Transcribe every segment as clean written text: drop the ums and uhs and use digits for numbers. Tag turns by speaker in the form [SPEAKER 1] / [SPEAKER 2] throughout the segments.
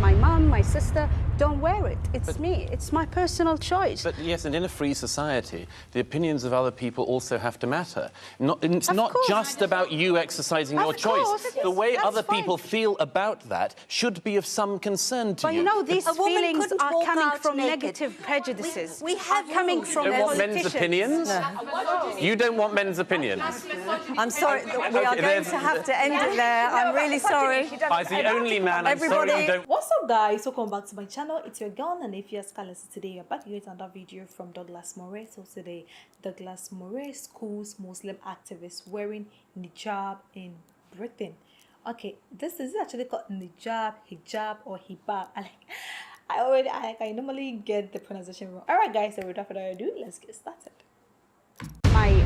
[SPEAKER 1] my mum, my sister don't wear it. It's me. It's my personal choice.
[SPEAKER 2] But yes, and in a free society, the opinions of other people also have to matter. It's not just about you exercising your choice. The way other people feel about that should be of some concern to you.
[SPEAKER 1] But you know, these feelings are coming from negative prejudices.
[SPEAKER 3] We have
[SPEAKER 1] coming from
[SPEAKER 2] You don't want
[SPEAKER 1] politicians.
[SPEAKER 2] men's opinions? No. You don't want men's opinions?
[SPEAKER 4] I'm sorry, we are going to have to end it there. I'm really sorry.
[SPEAKER 2] As the only man, I'm sorry you don't...
[SPEAKER 5] What's up, guys? Welcome back to my channel. It's your girl and if you're Scarlett. Today you're back with another video from Douglas Murray. So today Douglas Murray schools Muslim activists wearing niqab in Britain. Okay, this is actually called niqab, hijab, or hibab. I normally get the pronunciation wrong. Alright guys, so without further ado, let's get started.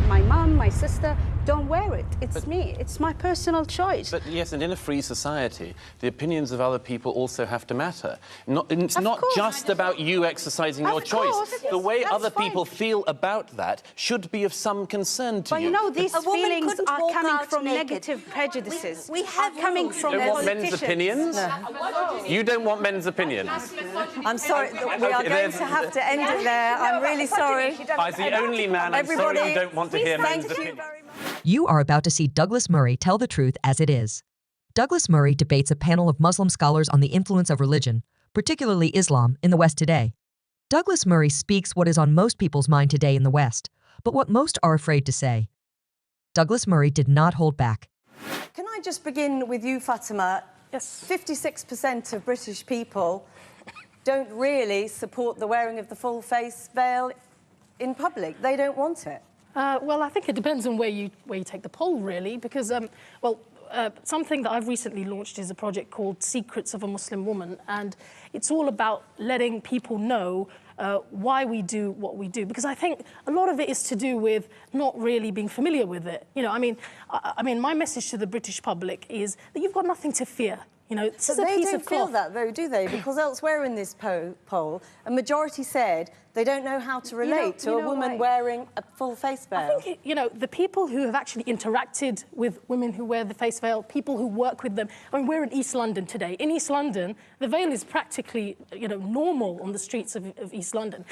[SPEAKER 1] My mum, my sister don't wear it. It's me. It's my personal choice.
[SPEAKER 2] But yes, and in a free society, the opinions of other people also have to matter. It's not just about you exercising your choice. The way other people feel about that should be of some concern to you.
[SPEAKER 1] But you know, these feelings are coming from negative prejudices.
[SPEAKER 3] We have
[SPEAKER 1] coming from
[SPEAKER 2] You don't want
[SPEAKER 1] politicians.
[SPEAKER 2] men's opinions? No. You don't want men's opinions?
[SPEAKER 4] I'm sorry, we are going to have to end it there. I'm really sorry.
[SPEAKER 2] As the only man, I'm sorry you don't want to hear men's opinions.
[SPEAKER 6] You are about to see Douglas Murray tell the truth as it is. Douglas Murray debates a panel of Muslim scholars on the influence of religion, particularly Islam, in the West today. Douglas Murray speaks what is on most people's mind today in the West, but what most are afraid to say. Douglas Murray did not hold back.
[SPEAKER 4] Can I just begin with you, Fatima?
[SPEAKER 5] Yes.
[SPEAKER 4] 56% of British people don't really support the wearing of the full face veil in public. They don't want it.
[SPEAKER 7] Well, I think it depends on where you take the poll, really, because, something that I've recently launched is a project called Secrets of a Muslim Woman, and it's all about letting people know why we do what we do, because I think a lot of it is to do with not really being familiar with it. You know, I mean, my message to the British public is that you've got nothing to fear. You know, this is a piece of cloth.
[SPEAKER 4] They don't feel that, though, do they? Because elsewhere in this poll, a majority said they don't know how to relate to a woman wearing a full face veil.
[SPEAKER 7] I think, you know, the people who have actually interacted with women who wear the face veil, people who work with them. I mean, we're in East London today. In East London, the veil is practically, you know, normal on the streets of East London.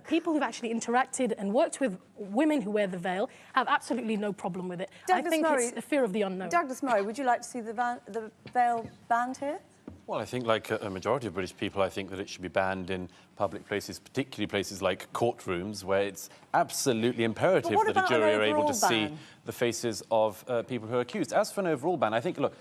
[SPEAKER 7] People who've actually interacted and worked with women who wear the veil have absolutely no problem with it. I think it's the fear of the unknown.
[SPEAKER 4] Douglas Murray, would you like to see the veil banned here?
[SPEAKER 2] Well, I think, like a majority of British people, I think that it should be banned in public places, particularly places like courtrooms, where it's absolutely imperative that a jury are able to see the faces of people who are accused. As for an overall ban, I think, look,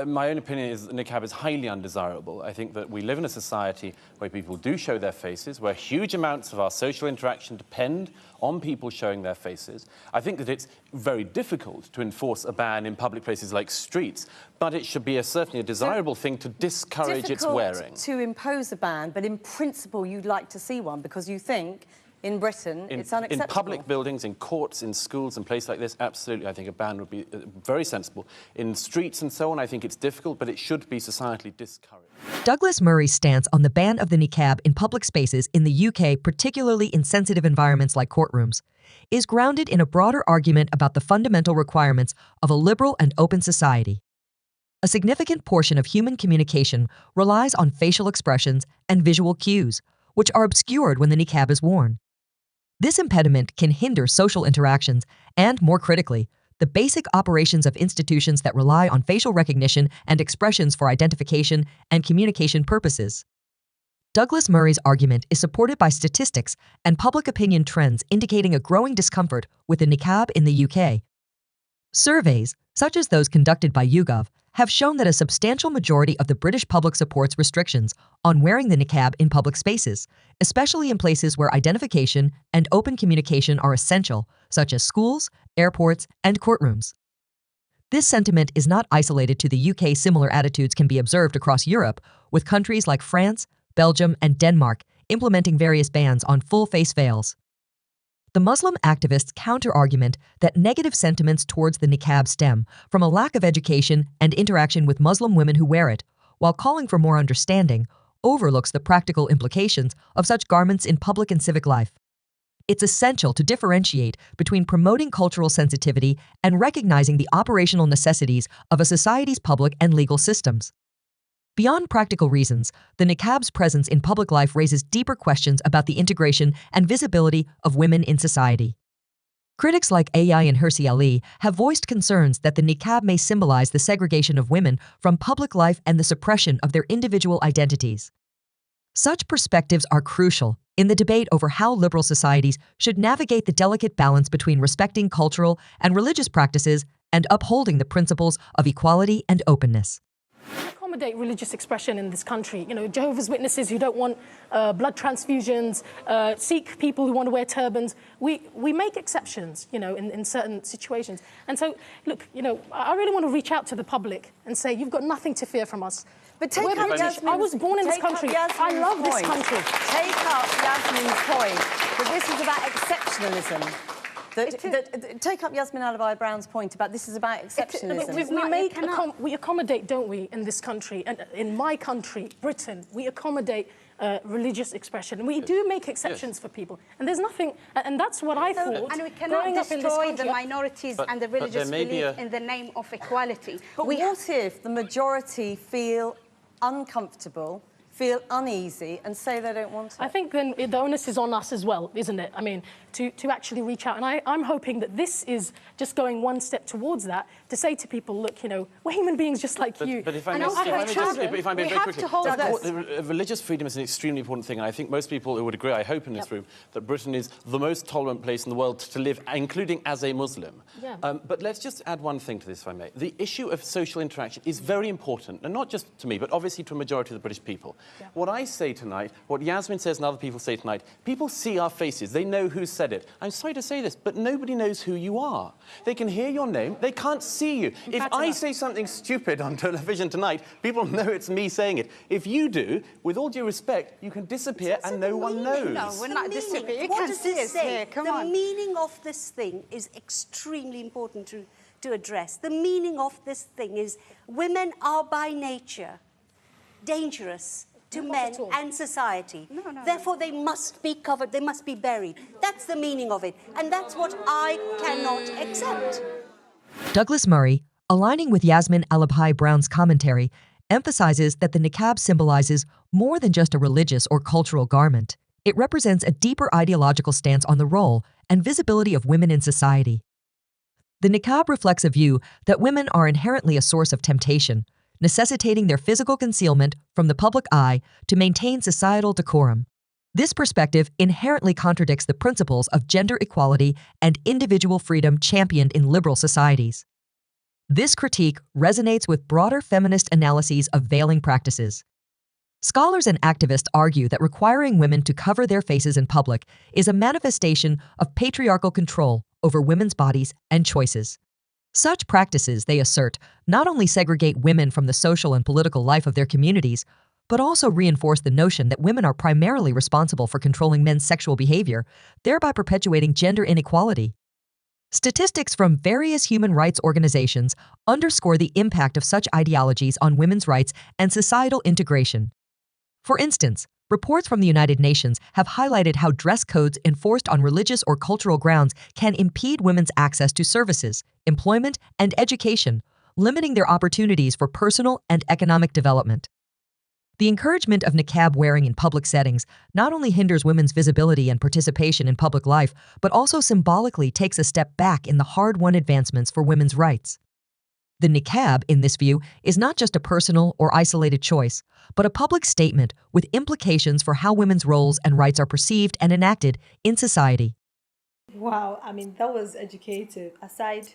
[SPEAKER 2] my own opinion is that niqab is highly undesirable. I think that we live in a society where people do show their faces, where huge amounts of our social interaction depend on people showing their faces. I think that it's very difficult to enforce a ban in public places like streets, but it should be certainly a desirable thing to discourage its wearing.
[SPEAKER 4] To impose a ban, but in principle you'd like to see one because you think in Britain it's unacceptable.
[SPEAKER 2] In public buildings, in courts, in schools, and places like this, absolutely, I think a ban would be very sensible. In streets and so on, I think it's difficult, but it should be societally discouraged.
[SPEAKER 6] Douglas Murray's stance on the ban of the niqab in public spaces in the UK, particularly in sensitive environments like courtrooms, is grounded in a broader argument about the fundamental requirements of a liberal and open society. A significant portion of human communication relies on facial expressions and visual cues, which are obscured when the niqab is worn. This impediment can hinder social interactions and, more critically, the basic operations of institutions that rely on facial recognition and expressions for identification and communication purposes. Douglas Murray's argument is supported by statistics and public opinion trends indicating a growing discomfort with the niqab in the UK. Surveys, such as those conducted by YouGov, have shown that a substantial majority of the British public supports restrictions on wearing the niqab in public spaces, especially in places where identification and open communication are essential, such as schools, airports, and courtrooms. This sentiment is not isolated to the UK. Similar attitudes can be observed across Europe, with countries like France, Belgium, and Denmark implementing various bans on full-face veils. The Muslim activists' counter-argument that negative sentiments towards the niqab stem from a lack of education and interaction with Muslim women who wear it, while calling for more understanding, overlooks the practical implications of such garments in public and civic life. It's essential to differentiate between promoting cultural sensitivity and recognizing the operational necessities of a society's public and legal systems. Beyond practical reasons, the niqab's presence in public life raises deeper questions about the integration and visibility of women in society. Critics like AI and Hirsi Ali have voiced concerns that the niqab may symbolize the segregation of women from public life and the suppression of their individual identities. Such perspectives are crucial in the debate over how liberal societies should navigate the delicate balance between respecting cultural and religious practices and upholding the principles of equality and openness.
[SPEAKER 7] Accommodate religious expression in this country. You know, Jehovah's Witnesses who don't want blood transfusions, Sikh people who want to wear turbans. We make exceptions, you know, in certain situations. And so, look, you know, I really want to reach out to the public and say, you've got nothing to fear from us.
[SPEAKER 4] But take up Yasmin's,
[SPEAKER 7] I was born in this country. I love this country.
[SPEAKER 4] Take up Yasmin's point that this is about exceptionalism. Take up Yasmin Alabai-Brown's point about this is about exceptionalism.
[SPEAKER 7] We accommodate, don't we, in this country, and in my country, Britain, we accommodate religious expression. We do make exceptions for people, and there's nothing, and that's what I thought.
[SPEAKER 1] And we cannot destroy the minorities and the religious belief in the name of equality.
[SPEAKER 4] But what if the majority feel uncomfortable, feel uneasy and say they don't want it?
[SPEAKER 7] I think then the onus is on us as well, isn't it? I mean, to actually reach out. And I'm hoping that this is just going one step towards that, to say to people, look, you know, we're human beings just like you.
[SPEAKER 2] But if I may very quickly, religious freedom is an extremely important thing. And I think most people would agree, I hope in this room, that Britain is the most tolerant place in the world to live, including as a Muslim.
[SPEAKER 7] Yeah.
[SPEAKER 2] But let's just add one thing to this, if I may. The issue of social interaction is very important, and not just to me, but obviously to a majority of the British people. Yeah. What I say tonight, what Yasmin says and other people say tonight, people see our faces, they know who said it. I'm sorry to say this, but nobody knows who you are. They can hear your name, they can't see you. If I say something stupid on television tonight, people know it's me saying it. If you do, with all due respect, you can disappear and no one knows.
[SPEAKER 1] No, we're not disappearing.
[SPEAKER 3] What does this say?
[SPEAKER 1] The
[SPEAKER 3] meaning of this thing is extremely important to address. The meaning of this thing is women are by nature dangerous to men and society. Therefore, they must be covered, they must be buried. That's the meaning of it. And that's what I cannot accept.
[SPEAKER 6] Douglas Murray, aligning with Yasmin Alabai-Brown's commentary, emphasizes that the niqab symbolizes more than just a religious or cultural garment. It represents a deeper ideological stance on the role and visibility of women in society. The niqab reflects a view that women are inherently a source of temptation, necessitating their physical concealment from the public eye to maintain societal decorum. This perspective inherently contradicts the principles of gender equality and individual freedom championed in liberal societies. This critique resonates with broader feminist analyses of veiling practices. Scholars and activists argue that requiring women to cover their faces in public is a manifestation of patriarchal control over women's bodies and choices. Such practices, they assert, not only segregate women from the social and political life of their communities, but also reinforce the notion that women are primarily responsible for controlling men's sexual behavior, thereby perpetuating gender inequality. Statistics from various human rights organizations underscore the impact of such ideologies on women's rights and societal integration. For instance, reports from the United Nations have highlighted how dress codes enforced on religious or cultural grounds can impede women's access to services, employment, and education, limiting their opportunities for personal and economic development. The encouragement of niqab wearing in public settings not only hinders women's visibility and participation in public life, but also symbolically takes a step back in the hard-won advancements for women's rights. The niqab, in this view, is not just a personal or isolated choice, but a public statement with implications for how women's roles and rights are perceived and enacted in society.
[SPEAKER 5] Wow, I mean, that was educative. Aside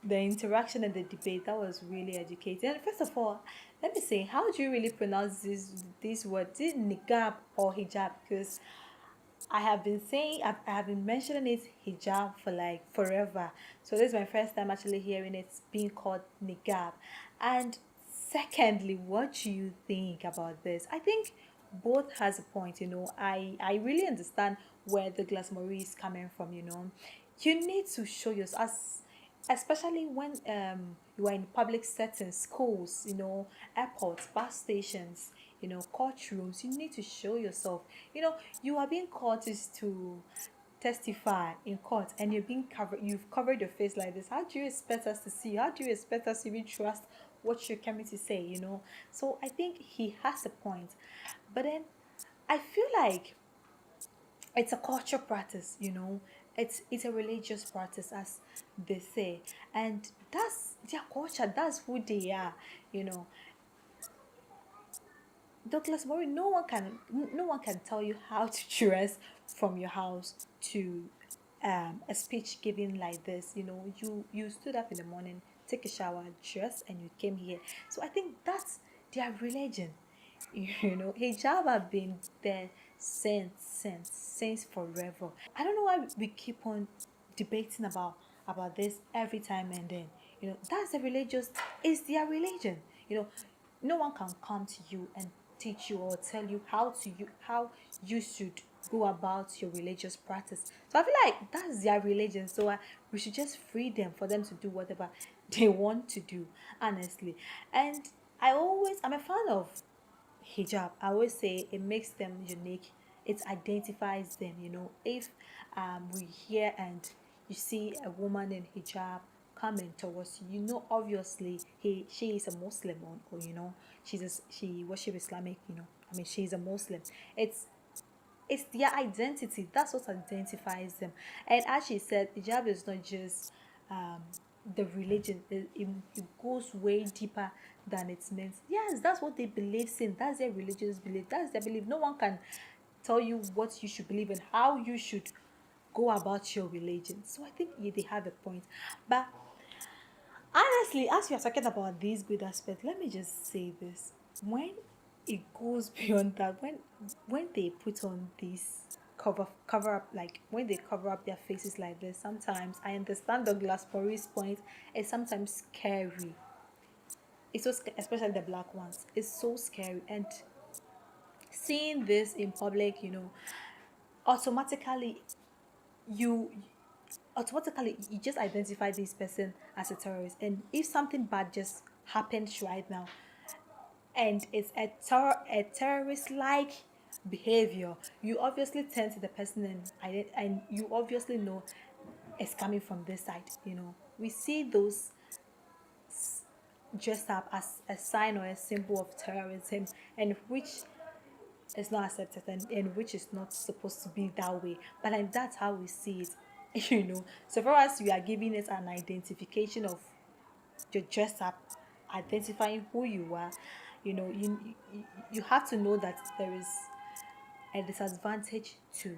[SPEAKER 5] the interaction and the debate, that was really educative. And first of all, let me say, how do you really pronounce these words? Is it niqab or hijab? Because I have been saying, I have been mentioning it hijab for like forever. So this is my first time actually hearing it being called niqab. And secondly, what do you think about this? I think both has a point, you know. I really understand where Douglas Murray is coming from, you know. You need to show yourself, especially when you are in public settings, schools, you know, airports, bus stations, you know, courtrooms. You need to show yourself. You know, you are being called to testify in court, and you've covered your face like this. How do you expect us to see you? How do you expect us to even trust what you're coming to say, you know. So I think he has a point. But then I feel like it's a culture practice, you know. It's a religious practice, as they say, and that's their culture, that's who they are, you know. Douglas Murray, no one can tell you how to dress from your house to a speech given like this. You know, you stood up in the morning, take a shower, dress, and you came here. So I think that's their religion. You know, hijab have been there since forever. I don't know why we keep on debating about this every time and then. You know, that's the religious, it's their religion. You know, no one can come to you and teach you or tell you how you should go about your religious practice. So I feel like that's their religion. So we should just free them for them to do whatever they want to do, honestly. And I'm a fan of hijab. I always say it makes them unique. It identifies them, you know. If we hear and you see a woman in hijab coming towards you, you know, obviously she is a Muslim, or you know, she worship Islamic, you know. I mean, she's a Muslim. It's their identity. That's what identifies them. And as she said, hijab is not just the religion. It goes way deeper than it's meant. Yes, that's what they believe in. That's their religious belief. That's their belief. No one can tell you what you should believe and how you should go about your religion. So I think, yeah, they have a point. But honestly, as we are talking about these good aspects, let me just say this. When it goes beyond that, when they put on these cover up, like when they cover up their faces like this, sometimes I understand Douglas Murray's point. It's sometimes scary. It's so especially the black ones. It's so scary, and seeing this in public, you know, automatically you you just identify this person as a terrorist. And if something bad just happens right now and it's a terrorist like behavior, you obviously turn to the person and you obviously know it's coming from this side. You know, we see those dressed up as a sign or a symbol of terrorism, and which is not accepted, and which is not supposed to be that way. But like, that's how we see it. You know, so for us, we are giving it an identification of your dress up, identifying who you are. You know, you have to know that there is a disadvantage to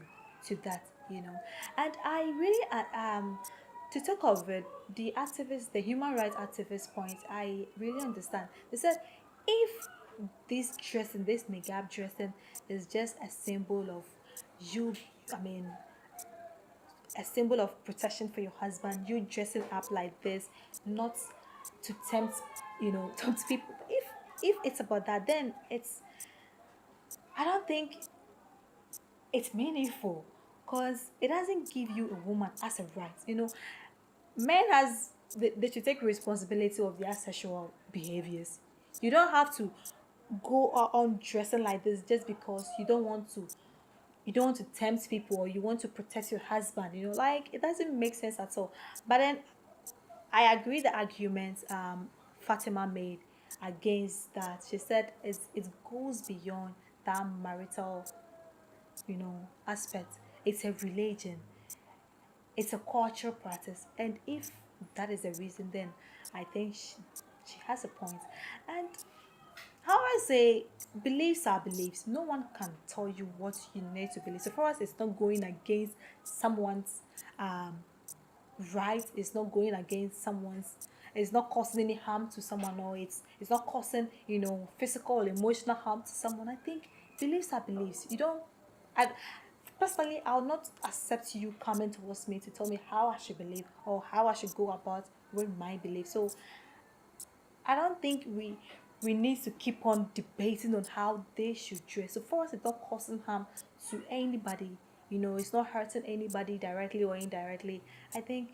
[SPEAKER 5] that, you know. And I really to talk of it, the human rights activist point, I really understand. They said if this niqab dressing is just a symbol of you, I mean, a symbol of protection for your husband, you dressing up like this, not to tempt, you know, tempt people. If it's about that, then I don't think it's meaningful, because it doesn't give you a woman as a right. You know, men they should take responsibility of their sexual behaviors. You don't have to go on dressing like this just because you don't want to tempt people, or you want to protect your husband, you know. Like, it doesn't make sense at all. But then I agree the argument Fatima made against that. She said it goes beyond that marital, you know, aspect. It's a religion, it's a cultural practice, and if that is the reason, then I think she has a point. And how I say, beliefs are beliefs. No one can tell you what you need to believe. So for us, it's not going against someone's right. It's not going against someone's. It's not causing any harm to someone, or it's not causing, you know, physical or emotional harm to someone. I think beliefs are beliefs. You don't. I personally, I'll not accept you coming towards me to tell me how I should believe or how I should go about with my belief. So I don't think we need to keep on debating on how they should dress. So for us, it's not causing harm to anybody. You know, it's not hurting anybody directly or indirectly. I think,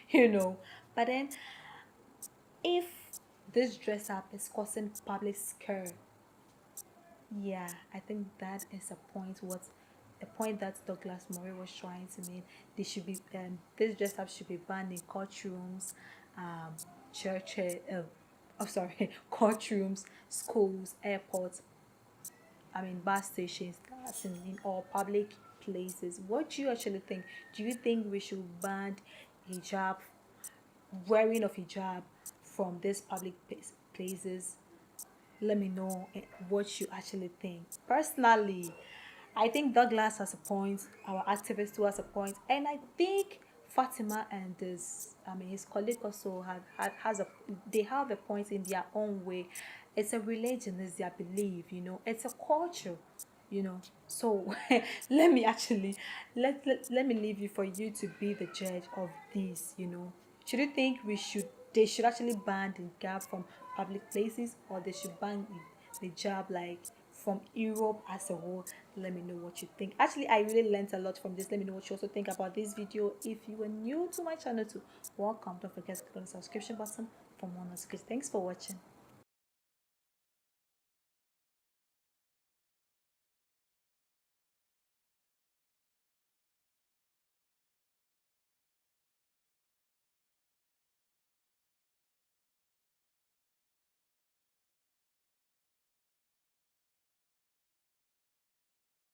[SPEAKER 5] you know. But then, if this dress up is causing public scare, yeah, I think that is a point that Douglas Murray was trying to make. They should be this dress up should be banned in courtrooms, churches, courtrooms, schools, airports, bus stations, that's in all public places. What do you actually think? Do you think we should ban hijab, wearing of hijab from these public places? Let me know what you actually think. Personally, I think Douglas has a point, our activist too has a point, and I think Fatima and his colleague also they have a point in their own way. It's a religion, it's their belief, it's a culture, So let me actually let me leave you for you to be the judge of this, Should you think they should actually ban the Niqab from public places, or they should ban the hijab like from Europe as a whole? Let me know what you think. Actually, I really learned a lot from this. Let me know what you also think about this video. If you are new to my channel too, welcome. Don't forget to click on the subscription button for more notifications. Thanks for watching.